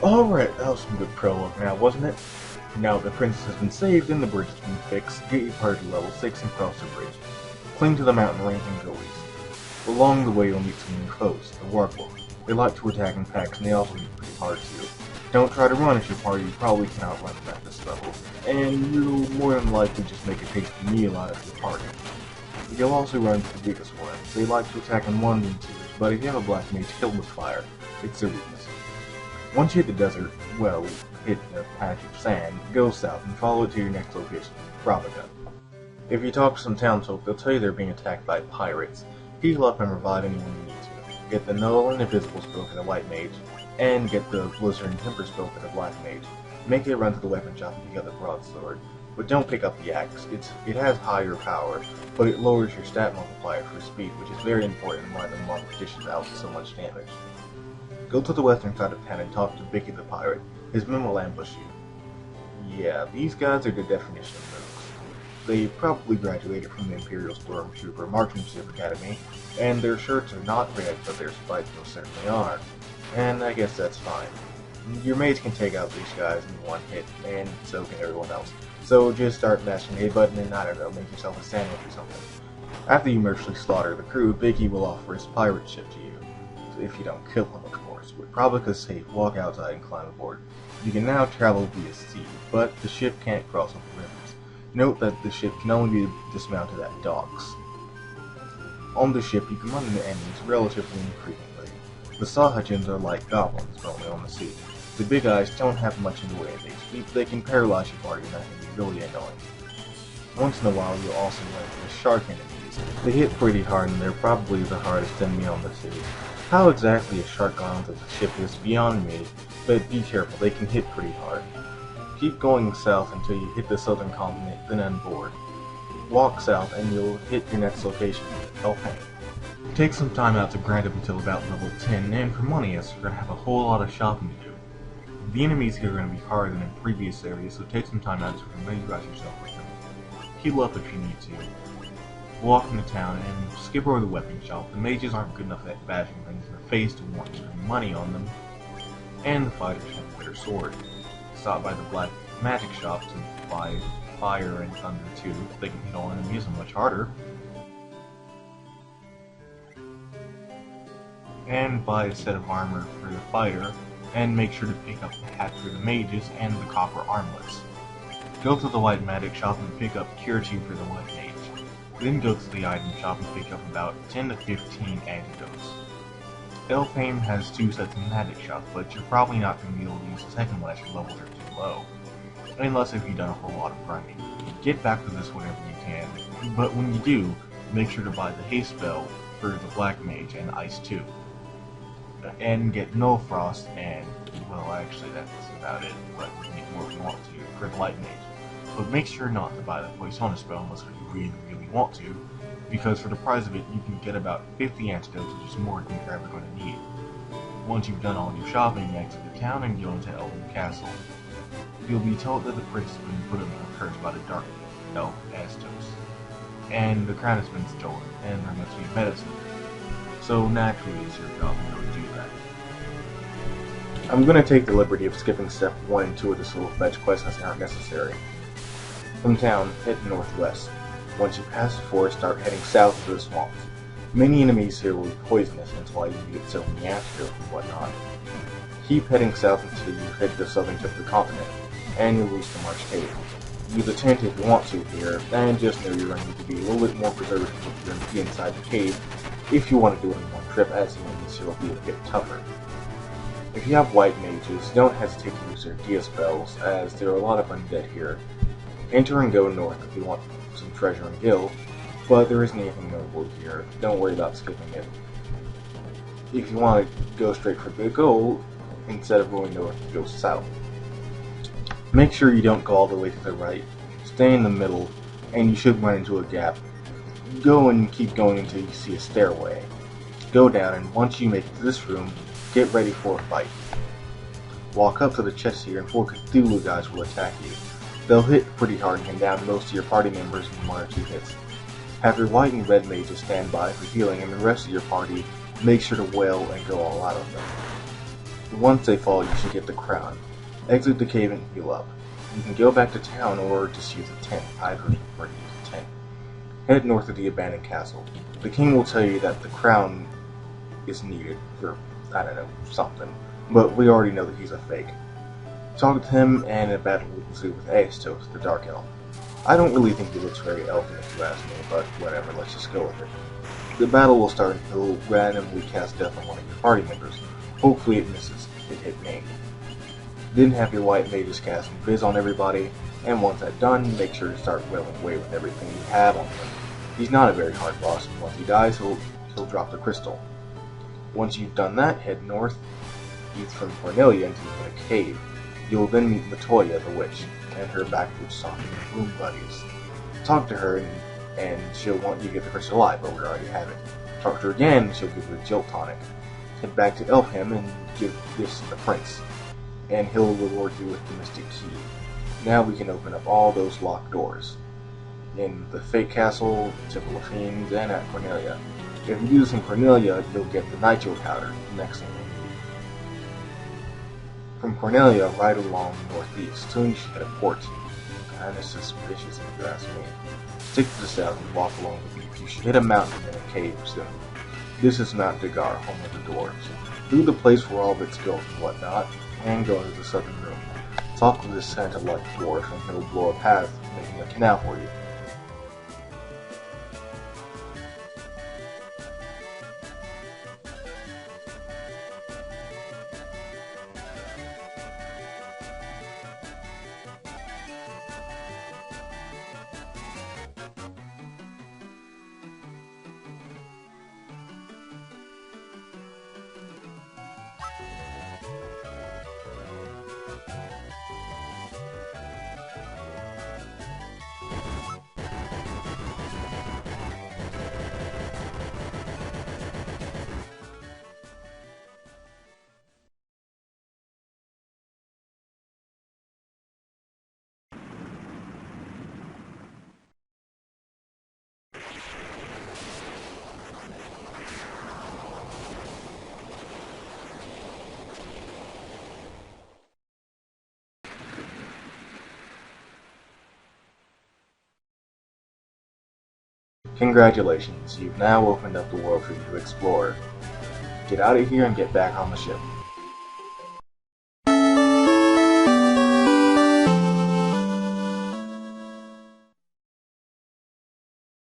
Alright, that was some good prologue now, wasn't it? Now the princess has been saved and the bridge has been fixed, get your party to level 6 and cross the bridge. Cling to the mountain range and go east. Along the way you'll meet some new foes, the warpwolf. They like to attack in packs and they also hit pretty hard too. Don't try to run at your party, you probably cannot run them at this level, and you'll more than likely just make a tasty meal out of your party. You'll also run into the biggest ones. They like to attack in 1s and 2s, but if you have a black mage, kill them with fire. It's their weakness. Once you hit the desert, well, hit the patch of sand, go south and follow it to your next location, Bravaga. If you talk to some townsfolk, they'll tell you they're being attacked by pirates. Heal up and revive anyone you need to. Get the Null and Invisible spell for the White Mage, and get the Blizzard and Temper spell for the Black Mage. Make a run to the weapon shop and pick up the broadsword, but don't pick up the axe. It has higher power, but it lowers your stat multiplier for speed, which is very important in why the monk dishes out so much damage. Go to the western side of town and talk to Bikke the pirate. His men will ambush you. Yeah, these guys are the definition of mooks. They probably graduated from the Imperial Stormtrooper Marksmanship Academy, and their shirts are not red, but their spikes most certainly are. And I guess that's fine. Your mage can take out these guys in one hit, and so can everyone else. So just start mashing a button and, I don't know, make yourself a sandwich or something. After you mercilessly slaughter the crew, Bikke will offer his pirate ship to you. If you don't kill him, of course. With Bravaga safe, walk outside and climb aboard. You can now travel via sea, but the ship can't cross over rivers. Note that the ship can only be dismounted at docks. On the ship, you can run into enemies relatively infrequently. The Sahajins are like goblins, but only on the sea. The big eyes don't have much in the way of HP, but they can paralyze your party, and that can be really annoying. Once in a while, you'll also run into shark enemies. They hit pretty hard, and they're probably the hardest enemy on the sea. How exactly a shark got onto the ship is beyond me, but be careful, they can hit pretty hard. Keep going south until you hit the southern continent, then on board. Walk south and you'll hit your next location, Elfheim. Take some time out to grind up until about level 10, and for money, as you're going to have a whole lot of shopping to do. The enemies here are going to be harder than in previous areas, so take some time out to familiarize yourself with them. Heal up if you need to. Walk into town and skip over the weapon shop. The mages aren't good enough at bashing things in the face to want spending money on them, and the fighters have a better sword. Stop by the black magic shop to buy fire and thunder too. They can kill enemies much harder. And buy a set of armor for the fighter, and make sure to pick up the hat for the mages and the copper armlets. Go to the white magic shop and pick up cure tea for the white mage. Then go to the item shop and pick up about 10 to 15 antidotes. Elfheim has 2 sets of magic shop, but you're probably not going to be able to use the second one as your levels are too low. Unless if you've done a whole lot of grinding. Get back to this whenever you can, but when you do, make sure to buy the haste spell for the black mage and ice 2. And get Null Frost and, well actually that's about it, but make more if you want to for the light mage. But make sure not to buy the Poison spell unless you really want to, because for the price of it, you can get about 50 antidotes, which is more than you're ever going to need. Once you've done all your shopping, exit the town and go into Elven Castle. You'll be told that the prince has been put under a curse by the Dark Elf, Astos, and the crown has been stolen, and there must be medicine. So naturally, it's your job to go do that. I'm going to take the liberty of skipping step 1 and 2 of this little fetch quest as they aren't necessary. From town, head northwest. Once you pass the forest, start heading south to the swamps. Many enemies here will be poisonous, and that's why you get so many antidotes and whatnot. Keep heading south until you hit the southern tip of the continent, and you'll reach the Marsh Cave. Use a tent if you want to here, and just know you're going to need to be a little bit more preservative if you're going to be inside the cave if you want to do it in one trip, as the enemies here will be a bit tougher. If you have white mages, don't hesitate to use their dia spells, as there are a lot of undead here. Enter and go north if you want some treasure and gil, but there isn't anything notable here. Don't worry about skipping it. If you want to go straight for the goal, instead of going north, go south. Make sure you don't go all the way to the right. Stay in the middle, and you should run into a gap. Go and keep going until you see a stairway. Go down, and once you make it to this room, get ready for a fight. Walk up to the chest here, and 4 Cthulhu guys will attack you. They'll hit pretty hard and can down most of your party members in 1 or 2 hits. Have your white and red mages stand by for healing, and the rest of your party make sure to wail and go all out of them. Once they fall, you should get the crown. Exit the cave and heal up. You can go back to town or just use a tent. I'd prefer to use a tent. Head north of the abandoned castle. The king will tell you that the crown is needed for, I don't know, something. But we already know that he's a fake. Talk to him, and a battle will ensue with Astos the Dark Elf. I don't really think he looks very elfin if you ask me, but whatever, let's just go with it. The battle will start and he'll randomly cast death on one of your party members. Hopefully it misses. It hit me. Then have your white mages cast Invis on everybody, and once that's done, make sure to start wailing away with everything you have on him. He's not a very hard boss, and once he dies, he'll drop the crystal. Once you've done that, head north, east from Cornelia until you hit a cave. You'll then meet Matoya, the witch, and her backwards talking room buddies. Talk to her, and she'll want you to get the crystal alive, but we already have it. Talk to her again, and she'll give you a Jilt tonic. Head back to Elfheim and give this to the prince, and he'll reward you with the mystic key. Now we can open up all those locked doors. In the Fake Castle, Temple of Fiends, and at Cornelia. If you do this in Cornelia, you'll get the nitro powder, the next thing we need. From Cornelia, right along northeast, soon you should hit a port. Kinda suspicious if you ask me. Stick to the south and walk along the beach. You should hit a mountain and a cave soon. This is Mount Dagar, home of the dwarves. Through the place where all of it's built and whatnot, and go into the southern room. Talk with this Santa-like dwarf and he'll blow a path, making a canal for you. Congratulations, you've now opened up the world for you to explore. Get out of here and get back on the ship.